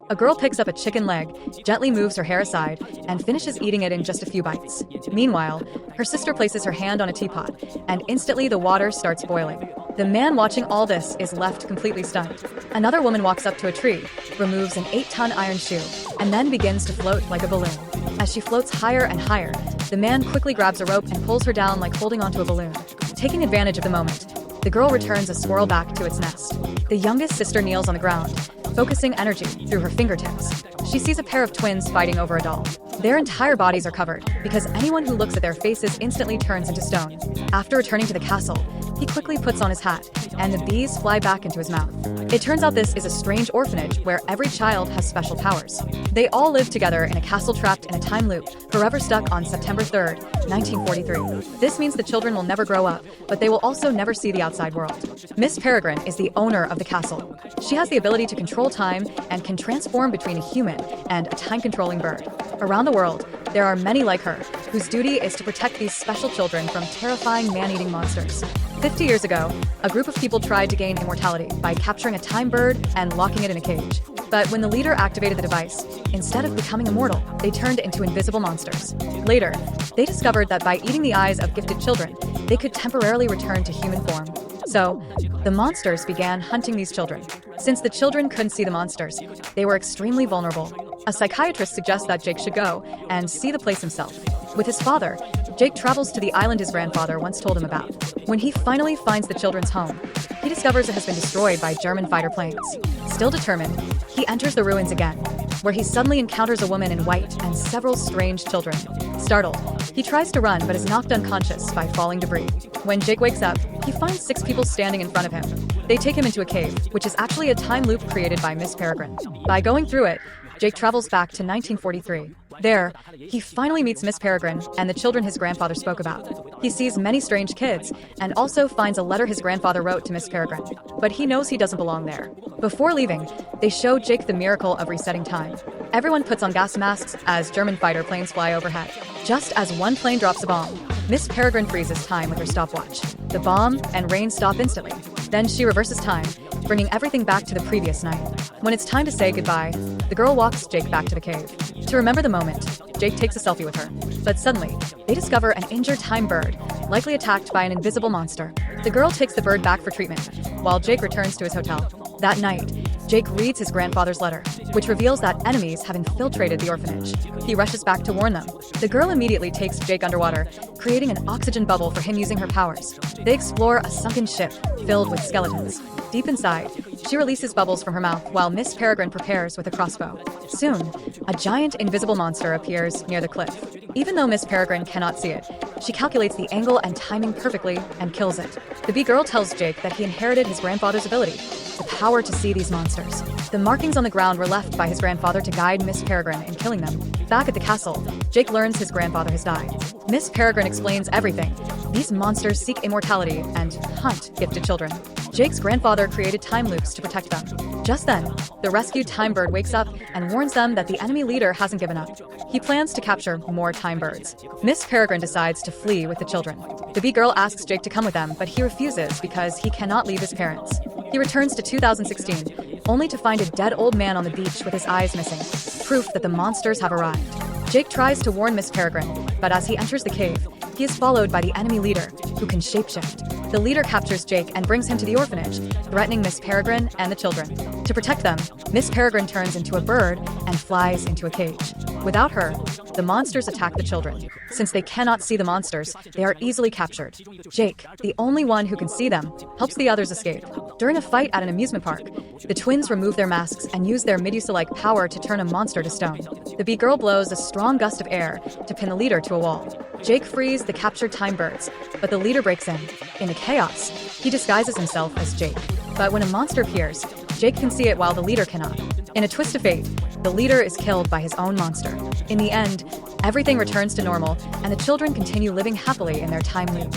A girl picks up a chicken leg, gently moves her hair aside, and finishes eating it in just a few bites. Meanwhile, her sister places her hand on a teapot, and instantly the water starts boiling. The man watching all this is left completely stunned. Another woman walks up to a tree, removes an 8-ton iron shoe, and then begins to float like a balloon. As she floats higher and higher, the man quickly grabs a rope and pulls her down like holding onto a balloon. Taking advantage of the moment, the girl returns a squirrel back to its nest. The youngest sister kneels on the ground, focusing energy through her fingertips. She sees a pair of twins fighting over a doll. Their entire bodies are covered, because anyone who looks at their faces instantly turns into stone. After returning to the castle, he quickly puts on his hat, and the bees fly back into his mouth. It turns out this is a strange orphanage where every child has special powers. They all live together in a castle trapped in a time loop, forever stuck on September 3rd, 1943. This means the children will never grow up, but they will also never see the outside world. Miss Peregrine is the owner of the castle. She has the ability to control time and can transform between a human and a time-controlling bird. Around the world, there are many like her, whose duty is to protect these special children from terrifying man-eating monsters. 50 years ago, a group of people tried to gain immortality by capturing a time bird and locking it in a cage. But when the leader activated the device, instead of becoming immortal, they turned into invisible monsters. Later, they discovered that by eating the eyes of gifted children, they could temporarily return to human form. So, the monsters began hunting these children. Since the children couldn't see the monsters, they were extremely vulnerable. A psychiatrist suggests that Jake should go and see the place himself. With his father, Jake travels to the island his grandfather once told him about. When he finally finds the children's home, he discovers it has been destroyed by German fighter planes. Still determined, he enters the ruins again, where he suddenly encounters a woman in white and several strange children. Startled, he tries to run but is knocked unconscious by falling debris. When Jake wakes up, he finds 6 people standing in front of him. They take him into a cave, which is actually a time loop created by Miss Peregrine. By going through it, Jake travels back to 1943. There, he finally meets Miss Peregrine and the children his grandfather spoke about. He sees many strange kids and also finds a letter his grandfather wrote to Miss Peregrine, but he knows he doesn't belong there. Before leaving, they show Jake the miracle of resetting time. Everyone puts on gas masks as German fighter planes fly overhead. Just as one plane drops a bomb, Miss Peregrine freezes time with her stopwatch. The bomb and rain stop instantly. Then she reverses time, bringing everything back to the previous night. When it's time to say goodbye, the girl walks Jake back to the cave. To remember the moment, Jake takes a selfie with her. But suddenly, they discover an injured time bird, likely attacked by an invisible monster. The girl takes the bird back for treatment, while Jake returns to his hotel. That night, Jake reads his grandfather's letter, which reveals that enemies have infiltrated the orphanage. He rushes back to warn them. The girl immediately takes Jake underwater, creating an oxygen bubble for him using her powers. They explore a sunken ship filled with skeletons. Deep inside, she releases bubbles from her mouth while Miss Peregrine prepares with a crossbow. Soon, a giant invisible monster appears near the cliff. Even though Miss Peregrine cannot see it, she calculates the angle and timing perfectly and kills it. The bee girl tells Jake that he inherited his grandfather's ability, the power to see these monsters. The markings on the ground were left by his grandfather to guide Miss Peregrine in killing them. Back at the castle, Jake learns his grandfather has died. Miss Peregrine explains everything. These monsters seek immortality and hunt gifted children. Jake's grandfather created time loops to protect them. Just then, the rescued time bird wakes up and warns them that the enemy leader hasn't given up. He plans to capture more time birds. Miss Peregrine decides to flee with the children. The bee girl asks Jake to come with them, but he refuses because he cannot leave his parents. He returns to 2016, only to find a dead old man on the beach with his eyes missing, proof that the monsters have arrived. Jake tries to warn Miss Peregrine, but as he enters the cave, he is followed by the enemy leader, who can shapeshift. The leader captures Jake and brings him to the orphanage, threatening Miss Peregrine and the children. To protect them, Miss Peregrine turns into a bird and flies into a cage. Without her, the monsters attack the children. Since they cannot see the monsters, they are easily captured. Jake, the only one who can see them, helps the others escape. During a fight at an amusement park, the twins remove their masks and use their Medusa-like power to turn a monster to stone. The bee girl blows a strong gust of air to pin the leader to a wall. Jake frees the captured time birds, but the leader breaks in. In the chaos, he disguises himself as Jake. But when a monster appears, Jake can see it while the leader cannot. In a twist of fate, the leader is killed by his own monster. In the end, everything returns to normal, and the children continue living happily in their time loop.